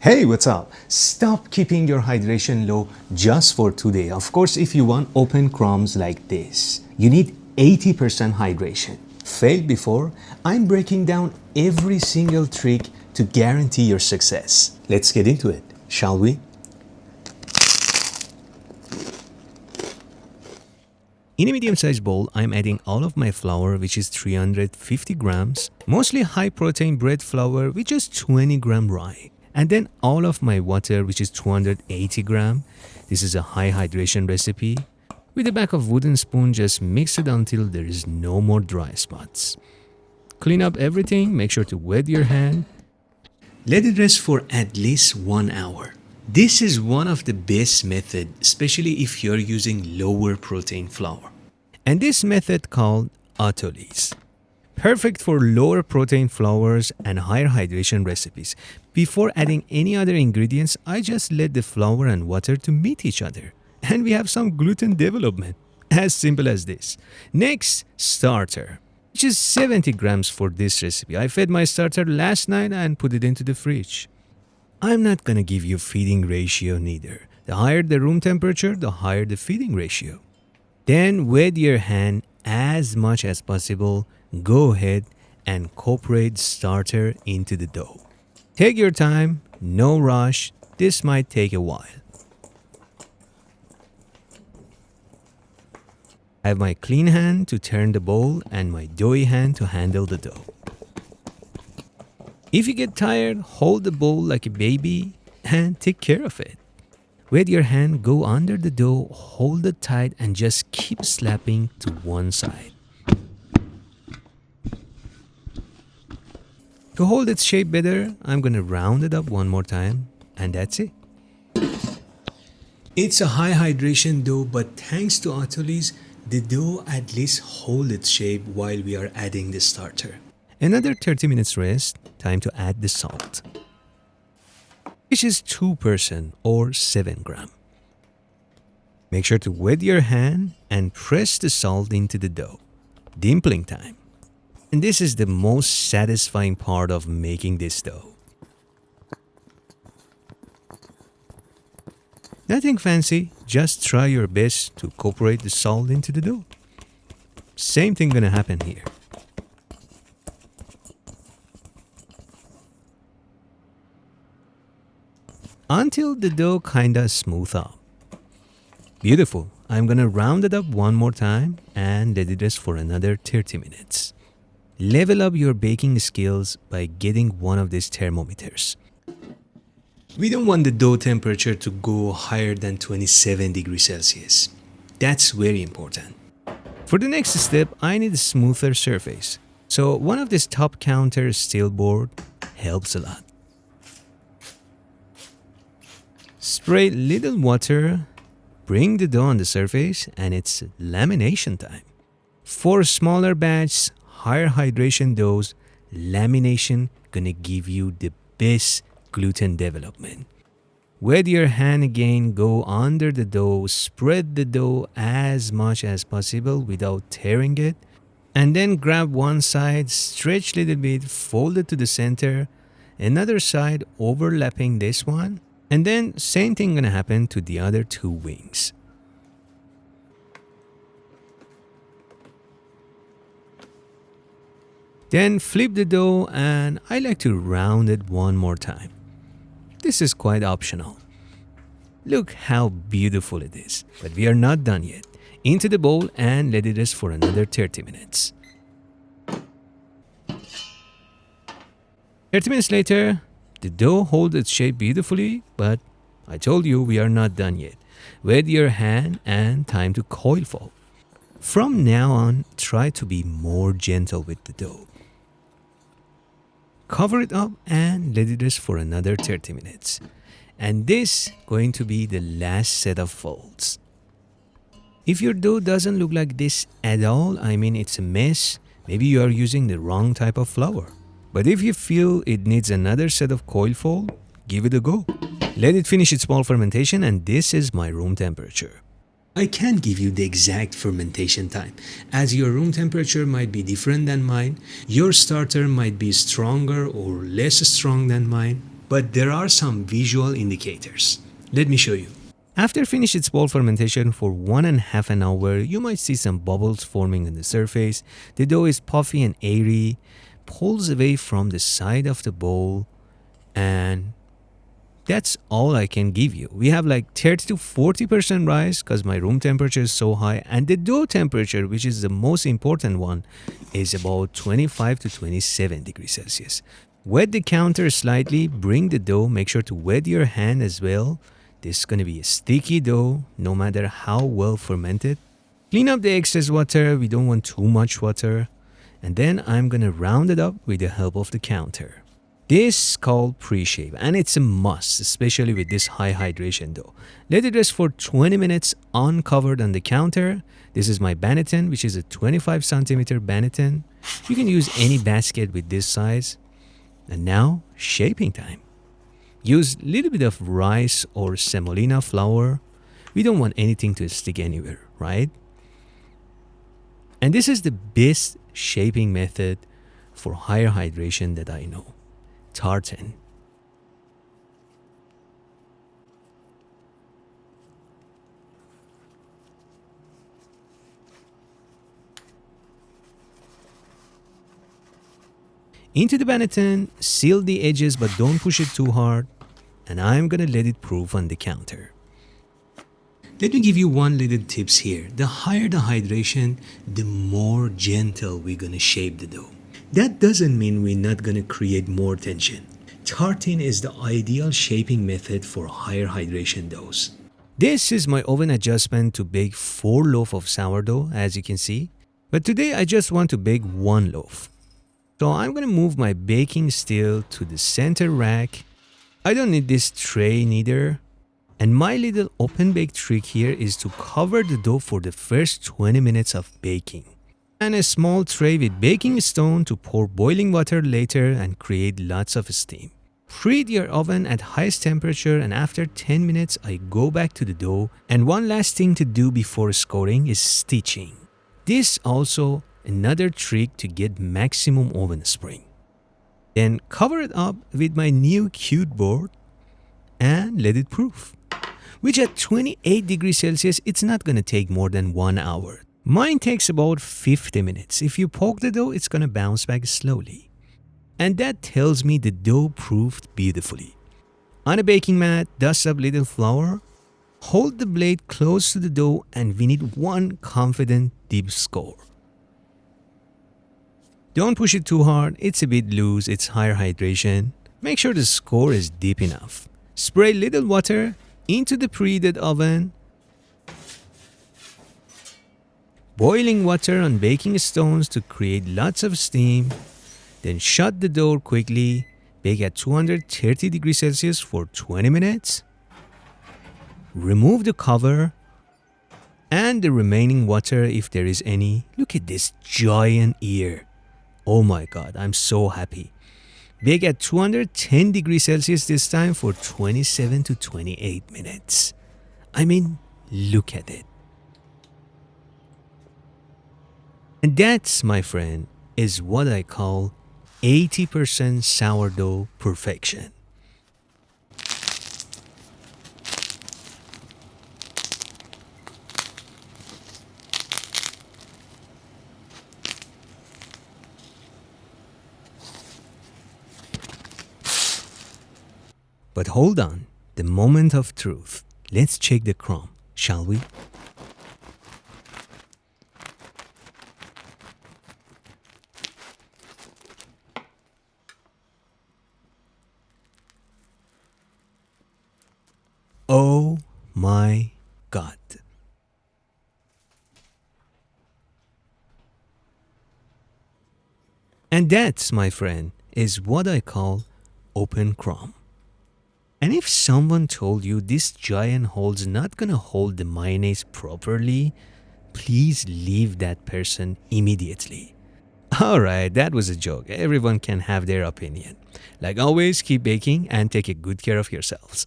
Hey, what's up? Stop keeping your hydration low just for today. Of course, if you want open crumbs like this, you need 80% hydration. Failed before? I'm breaking down every single trick to guarantee your success. Let's get into it, shall we? In a medium-sized bowl, I'm adding all of my flour, which is 350 grams, mostly high-protein bread flour, which is 20 gram rye, and then all of my water, which is 280 gram. This is a high hydration recipe. With the back of wooden spoon, just mix it until there is no more dry spots. Clean up everything, make sure to wet your hand. Let it rest for at least 1 hour. This is one of the best methods, especially if you're using lower protein flour. And this method called Autolyse. Perfect for lower protein flours and higher hydration recipes. Before adding any other ingredients, I just let the flour and water to meet each other. And we have some gluten development. As simple as this. Next, starter, which is 70 grams for this recipe. I fed my starter last night and put it into the fridge. I'm not gonna give you feeding ratio neither. The higher the room temperature, the higher the feeding ratio. Then wet your hand as much as possible. Go ahead and incorporate starter into the dough. Take your time, no rush. This might take a while. I have my clean hand to turn the bowl and my doughy hand to handle the dough. If you get tired, hold the bowl like a baby and take care of it. With your hand, go under the dough, hold it tight and just keep slapping to one side. To hold its shape better, I'm going to round it up one more time and that's it. It's a high hydration dough, but thanks to Autolyse, the dough at least hold its shape while we are adding the starter. Another 30 minutes rest, time to add the salt, which is 2% or 7 gram. Make sure to wet your hand and press the salt into the dough. Dimpling time. And this is the most satisfying part of making this dough. Nothing fancy, just try your best to incorporate the salt into the dough. Same thing gonna happen here. Until the dough kinda smooth up. Beautiful. I'm gonna round it up one more time and let it rest for another 30 minutes. Level up your baking skills by getting one of these thermometers. We don't want the dough temperature to go higher than 27 degrees Celsius. That's very important. For the next step, I need a smoother surface. So one of these top counter steel board helps a lot. Spray little water, bring the dough on the surface, and it's lamination time. For smaller batch, higher hydration doughs, lamination gonna give you the best gluten development. Wet your hand again, go under the dough, spread the dough as much as possible without tearing it, and then grab one side, stretch a little bit, fold it to the center, another side overlapping this one, and then same thing gonna happen to the other two wings. Then flip the dough and I like to round it one more time. This is quite optional. Look how beautiful it is, but we are not done yet. Into the bowl and let it rest for another 30 minutes. 30 minutes later, the dough holds its shape beautifully, but I told you we are not done yet. Wet your hand and time to coil fold. From now on, try to be more gentle with the dough. Cover it up and let it rest for another 30 minutes. And this going to be the last set of folds. If your dough doesn't look like this at all, I mean it's a mess, maybe you are using the wrong type of flour. But if you feel it needs another set of coil fold, give it a go. Let it finish its small fermentation, and this is my room temperature. I can't give you the exact fermentation time, as your room temperature might be different than mine, your starter might be stronger or less strong than mine, but there are some visual indicators. Let me show you. After finish its bowl fermentation for 1.5 an hour, you might see some bubbles forming on the surface. The dough is puffy and airy, pulls away from the side of the bowl, and that's all I can give you. We have like 30 to 40% rise because my room temperature is so high, and the dough temperature, which is the most important one, is about 25 to 27 degrees Celsius. Wet the counter slightly, bring the dough, make sure to wet your hand as well. This is going to be a sticky dough no matter how well fermented. Clean up the excess water, we don't want too much water. And then I'm going to round it up with the help of the counter. This is called pre-shape and it's a must, especially with this high hydration dough. Let it rest for 20 minutes uncovered on the counter. This is my banneton, which is a 25 centimeter banneton. You can use any basket with this size. And now, shaping time. Use a little bit of rice or semolina flour. We don't want anything to stick anywhere, right? And this is the best shaping method for higher hydration that I know. Tartan. Into the banneton, seal the edges but don't push it too hard, and I'm gonna let it proof on the counter. Let me give you one little tips here. The higher the hydration, the more gentle we're gonna shape the dough. That doesn't mean we're not gonna create more tension. Tartan is the ideal shaping method for higher hydration doughs. This is my oven adjustment to bake 4 loaves of sourdough, as you can see. But today I just want to bake 1 loaf. So I'm going to move my baking steel to the center rack. I don't need this tray neither. And my little open bake trick here is to cover the dough for the first 20 minutes of baking. And a small tray with baking stone to pour boiling water later and create lots of steam. Preheat your oven at highest temperature and after 10 minutes I go back to the dough. And one last thing to do before scoring is stitching. This also another trick to get maximum oven spring. Then cover it up with my new cute board and let it proof. Which at 28 degrees Celsius, it's not going to take more than 1 hour. Mine takes about 50 minutes. If you poke the dough, it's going to bounce back slowly. And that tells me the dough proofed beautifully. On a baking mat, dust up little flour. Hold the blade close to the dough and we need one confident deep score. Don't push it too hard, it's a bit loose, it's higher hydration. Make sure the score is deep enough. Spray little water into the preheated oven. Boiling water on baking stones to create lots of steam. Then shut the door quickly. Bake at 230 degrees Celsius for 20 minutes. Remove the cover and the remaining water if there is any. Look at this giant ear. Oh my god, I'm so happy. Bake at 210 degrees Celsius this time for 27 to 28 minutes. I mean, look at it. And that, my friend, is what I call 80% sourdough perfection. But hold on, the moment of truth. Let's check the crumb, shall we? Oh my God. And that, my friend, is what I call open crumb. And if someone told you this giant hole's not gonna hold the mayonnaise properly, please leave that person immediately. Alright, that was a joke. Everyone can have their opinion. Like always, keep baking and take a good care of yourselves.